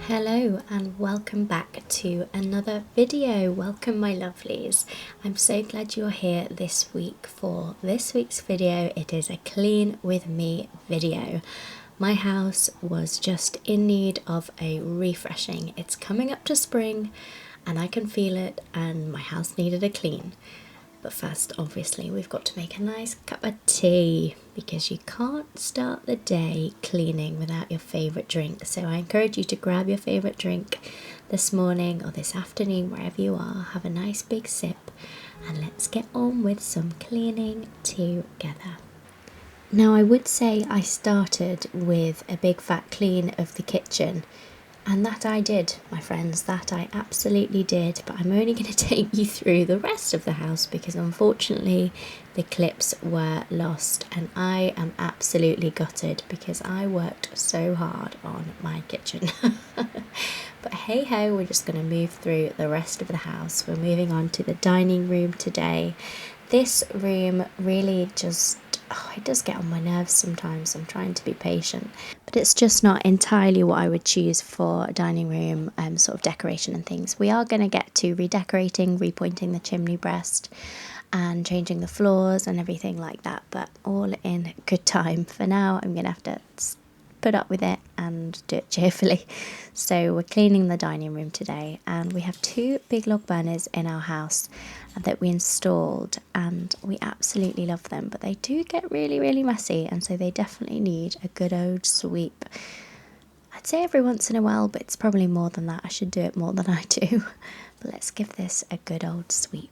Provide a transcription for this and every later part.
Hello and welcome back to another video. Welcome my lovelies. I'm so glad you're here this week for this week's video. It is a clean with me video. My house was just in need of a refreshing. It's coming up to spring and I can feel it, and my house needed a clean. But first, obviously, we've got to make a nice cup of tea because you can't start the day cleaning without your favourite drink. So I encourage you to grab your favourite drink this morning or this afternoon, wherever you are. Have a nice big sip and let's get on with some cleaning together. Now, I would say I started with a big fat clean of the kitchen. And that I did, my friends, that I absolutely did, but I'm only going to take you through the rest of the house because unfortunately the clips were lost and I am absolutely gutted because I worked so hard on my kitchen. But hey ho, we're just going to move through the rest of the house. We're moving on to the dining room today. This room really just, it does get on my nerves sometimes. I'm trying to be patient, but it's just not entirely what I would choose for a dining room sort of decoration and things. We are going to get to redecorating, repointing the chimney breast and changing the floors and everything like that, but all in good time. For now, I'm going to have to put up with it and do it cheerfully. So we're cleaning the dining room today, and we have two big log burners in our house that we installed and we absolutely love them, but they do get really messy, and so they definitely need a good old sweep. I'd say every once in a while, but it's probably more than that. I should do it more than I do. But let's give this a good old sweep.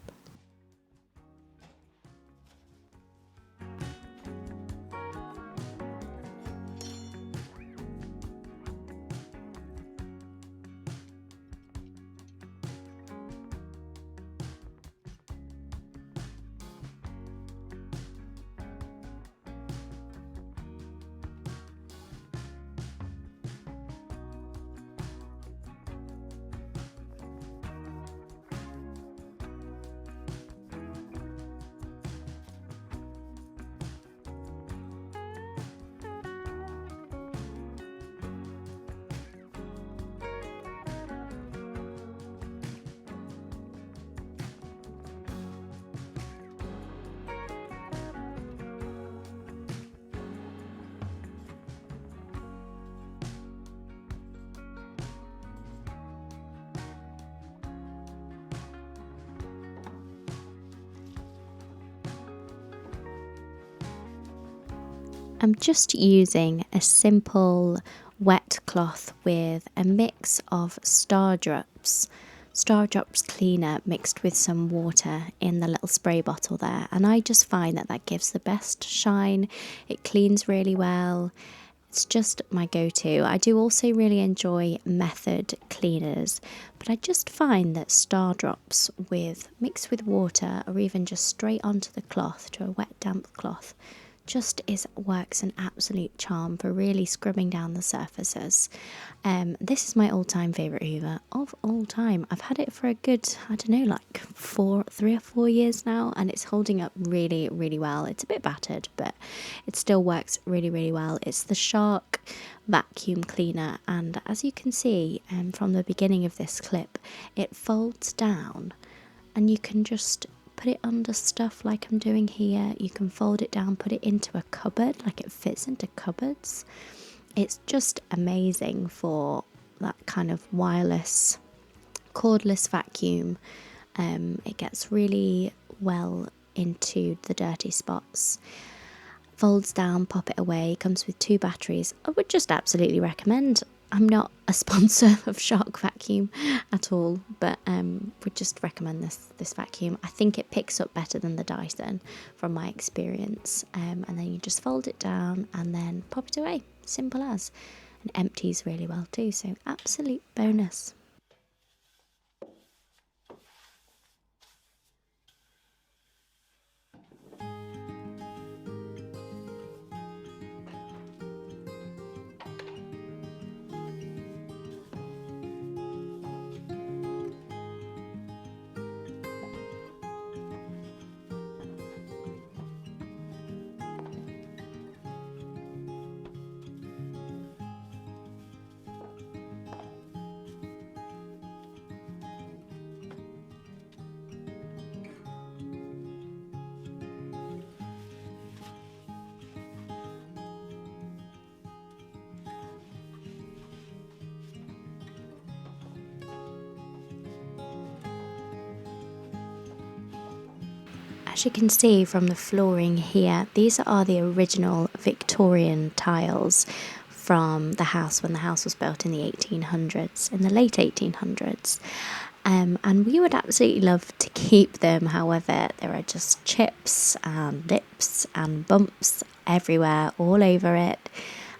I'm just using a simple wet cloth with a mix of Star Drops cleaner mixed with some water in the little spray bottle there, and I just find that that gives the best shine. It cleans really well. It's just my go-to. I do also really enjoy method cleaners, but I just find that Star Drops mixed with water or even just straight onto the cloth, to a wet damp cloth, just works an absolute charm for really scrubbing down the surfaces. This is my all-time favourite Hoover of all time. I've had it for a good, I don't know, like 3 or 4 years now, and it's holding up really well. It's a bit battered, but it still works really well. It's the Shark vacuum cleaner, and as you can see from the beginning of this clip, it folds down and you can just put it under stuff like I'm doing here. You can fold it down, put it into a cupboard, like it fits into cupboards. It's just amazing for that kind of wireless, cordless vacuum. It gets really well into the dirty spots. Folds down, pop it away, comes with 2 batteries. I would just absolutely recommend. I'm not a sponsor of Shark Vacuum at all, but would just recommend this vacuum. I think it picks up better than the Dyson from my experience. And then you just fold it down and then pop it away. Simple as. And empties really well too, so absolute bonus. as you can see from the flooring here, these are the original Victorian tiles from the house when the house was built in the 1800s, in the late 1800s. And we would absolutely love to keep them. However, there are just chips and lips and bumps everywhere, all over it.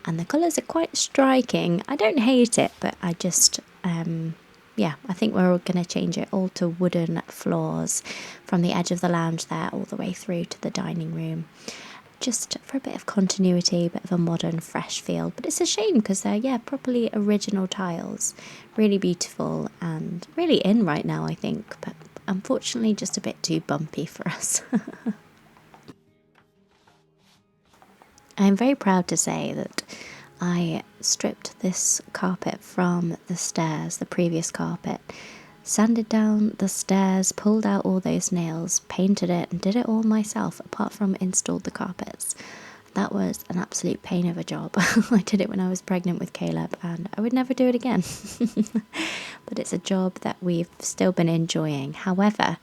And the colours are quite striking. I don't hate it, but I just, yeah, I think we're going to change it all to wooden floors from the edge of the lounge there all the way through to the dining room. Just for a bit of continuity, a bit of a modern, fresh feel. But it's a shame because they're, yeah, properly original tiles. Really beautiful and really in right now, I think. But unfortunately, just a bit too bumpy for us. I'm very proud to say that I stripped this carpet from the stairs, the previous carpet, sanded down the stairs, pulled out all those nails, painted it and did it all myself, apart from installed the carpets. That was an absolute pain of a job. I did it when I was pregnant with Caleb and I would never do it again. But it's a job that we've still been enjoying. However,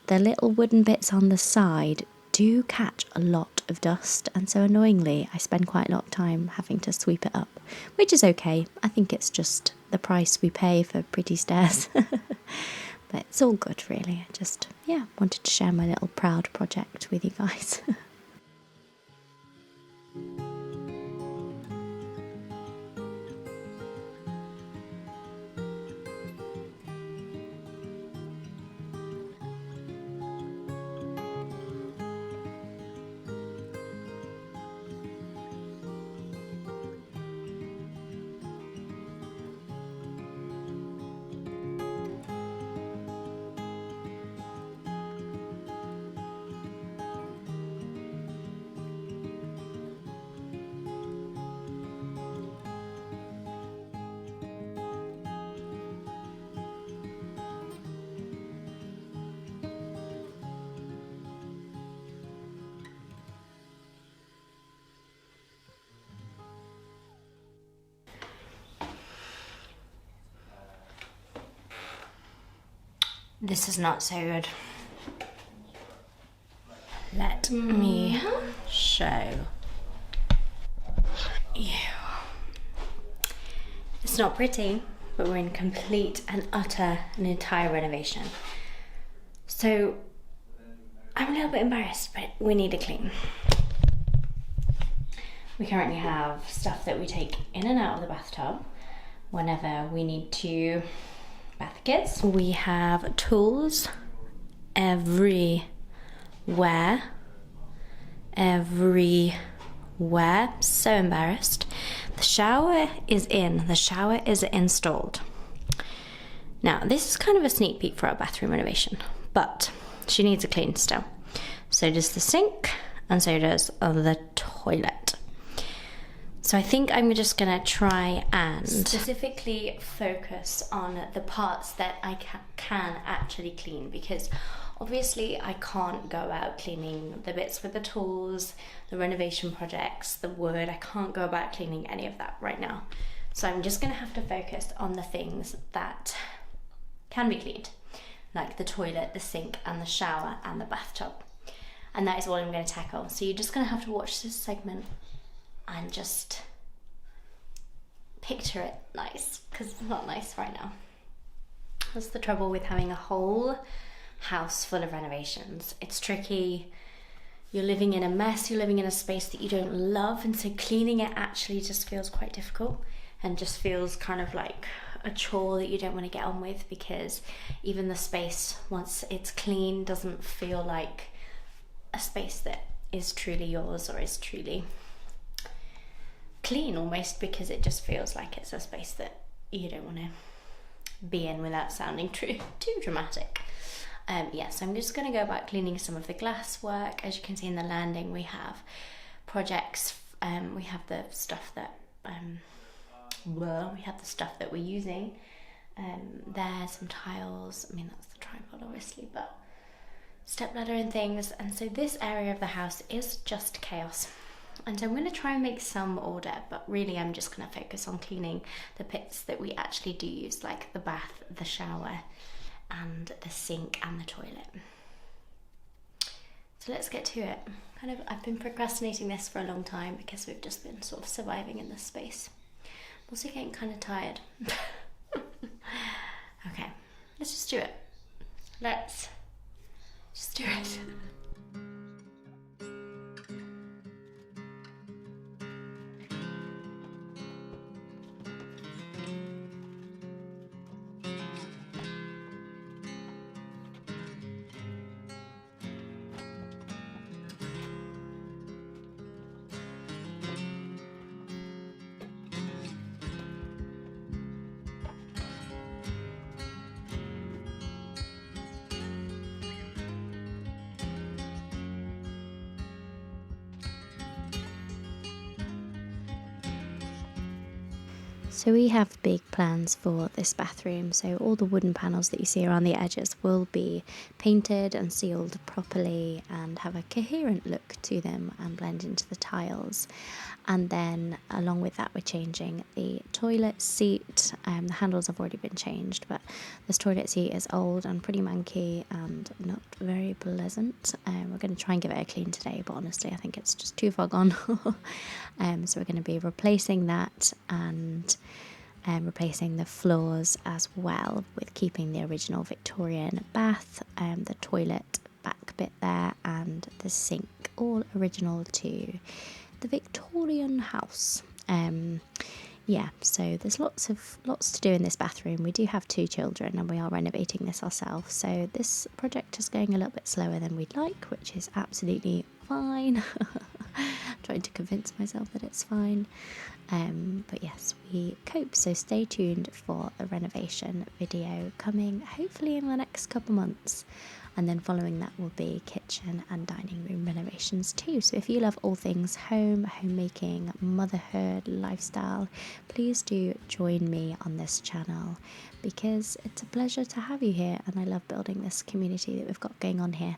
the little wooden bits on the side do catch a lot of dust, and so annoyingly I spend quite a lot of time having to sweep it up, which is okay. I think it's just the price we pay for pretty stairs. But it's all good really. I just, yeah, wanted to share my little proud project with you guys. This is not so good. Let me show you. It's not pretty, but we're in complete and utter and entire renovation. So I'm a little bit embarrassed, but we need to clean. We currently have stuff that we take in and out of the bathtub whenever we need to bath the kids. We have tools everywhere. So embarrassed. The shower is in. The shower is installed. Now, this is kind of a sneak peek for our bathroom renovation, but she needs a clean still. So does the sink, and so does the toilet. So I think I'm just gonna try and specifically focus on the parts that I can actually clean, because obviously I can't go out cleaning the bits with the tools, the renovation projects, the wood. I can't go about cleaning any of that right now. So I'm just gonna have to focus on the things that can be cleaned, like the toilet, the sink, and the shower, and the bathtub. And that is what I'm gonna tackle. So you're just gonna have to watch this segment and just picture it nice, because it's not nice right now. That's the trouble with having a whole house full of renovations. It's tricky. You're living in a mess, you're living in a space that you don't love, and so cleaning it actually just feels quite difficult and just feels kind of like a chore that you don't want to get on with, because even the space, once it's clean, doesn't feel like a space that is truly yours or is truly clean, almost, because it just feels like it's a space that you don't want to be in without sounding too dramatic. Yeah, so I'm just going to go about cleaning some of the glass work. As you can see in the landing, we have projects, we have the stuff that we're using. There's some tiles, I mean that's the tripod obviously, but stepladder and things. And so this area of the house is just chaos. And so I'm going to try and make some order, but really I'm just going to focus on cleaning the bits that we actually do use, like the bath, the shower, and the sink and the toilet. So let's get to it. I've been procrastinating this for a long time because we've just been sort of surviving in this space. I'm also getting kind of tired. Okay, let's just do it. Let's just do it. So we have big plans for this bathroom, so all the wooden panels that you see around the edges will be painted and sealed properly and have a coherent look to them and blend into the tiles. And then along with that, we're changing the toilet seat. The handles have already been changed, but this toilet seat is old and pretty manky and not very pleasant. We're going to try and give it a clean today, but honestly I think it's just too far gone. So we're going to be replacing that and replacing the floors as well, with keeping the original Victorian bath, the toilet back bit there, and the sink all original to the Victorian house. Yeah, so there's lots to do in this bathroom. We do have 2 children and we are renovating this ourselves, so this project is going a little bit slower than we'd like, which is absolutely fine. Trying to convince myself that it's fine. But yes, we cope, so stay tuned for the renovation video coming hopefully in the next couple months, and then following that will be kitchen and dining room renovations too. So if you love all things home, homemaking, motherhood, lifestyle, please do join me on this channel, because it's a pleasure to have you here and I love building this community that we've got going on here.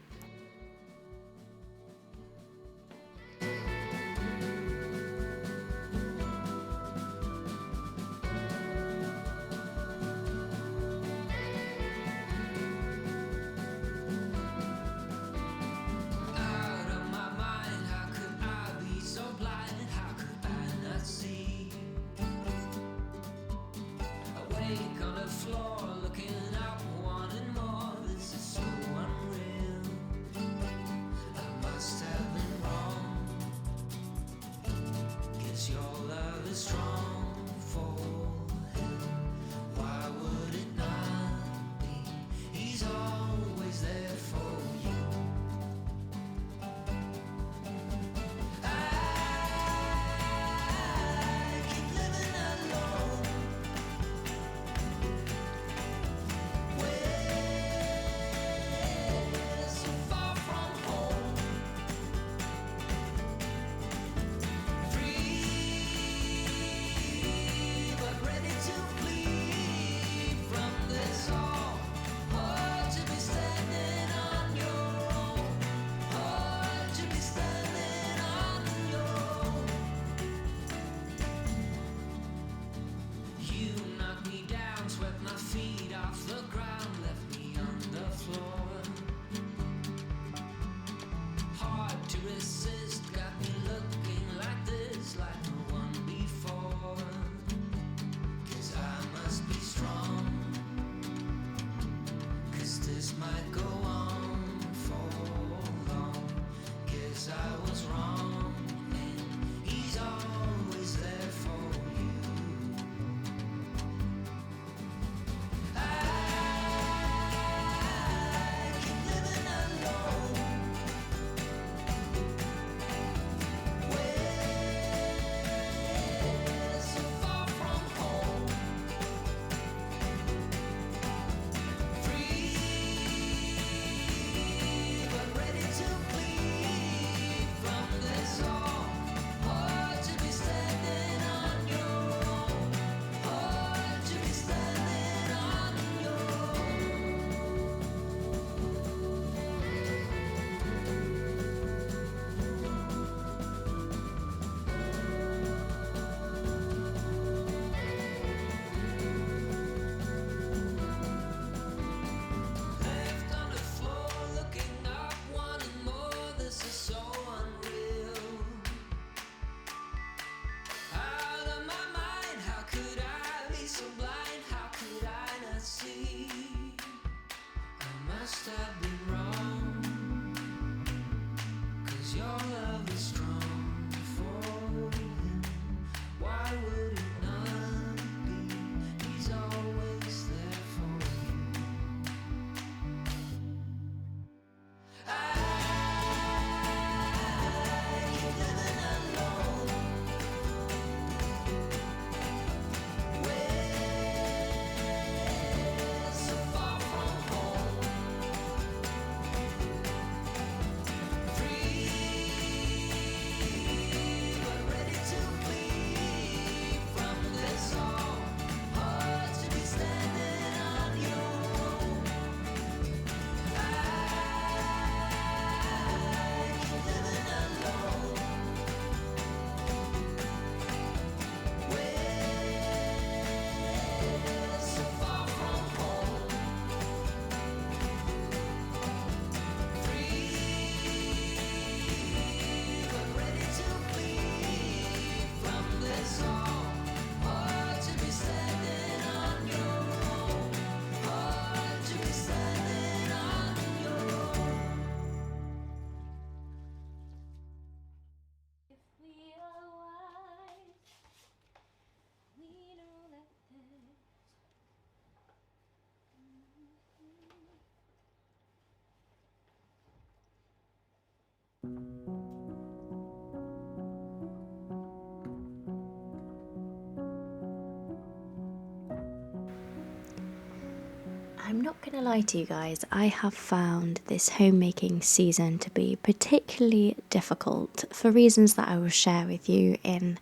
I'm not going to lie to you guys, I have found this homemaking season to be particularly difficult for reasons that I will share with you in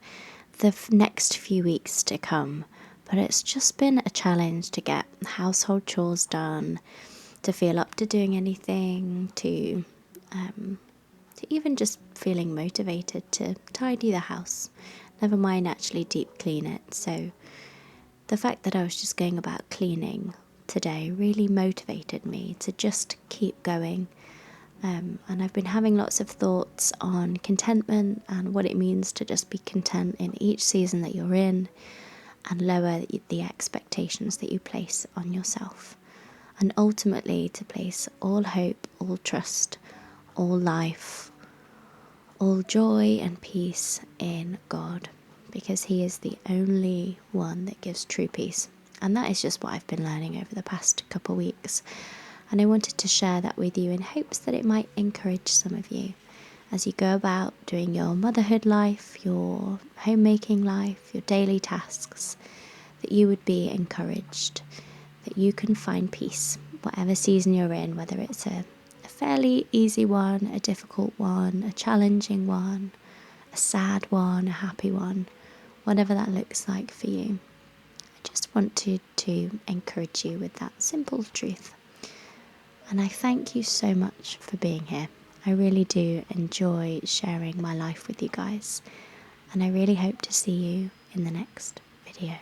the next few weeks to come. But it's just been a challenge to get household chores done, to feel up to doing anything, to even just feeling motivated to tidy the house, never mind actually deep clean it. So the fact that I was just going about cleaning today really motivated me to just keep going. And I've been having lots of thoughts on contentment and what it means to just be content in each season that you're in, and lower the expectations that you place on yourself. And ultimately to place all hope, all trust, all life, all joy and peace in God, because He is the only one that gives true peace. And that is just what I've been learning over the past couple of weeks. And I wanted to share that with you in hopes that it might encourage some of you as you go about doing your motherhood life, your homemaking life, your daily tasks, that you would be encouraged, that you can find peace, whatever season you're in, whether it's a fairly easy one, a difficult one, a challenging one, a sad one, a happy one, whatever that looks like for you. I just wanted to encourage you with that simple truth. And I thank you so much for being here. I really do enjoy sharing my life with you guys. And I really hope to see you in the next video.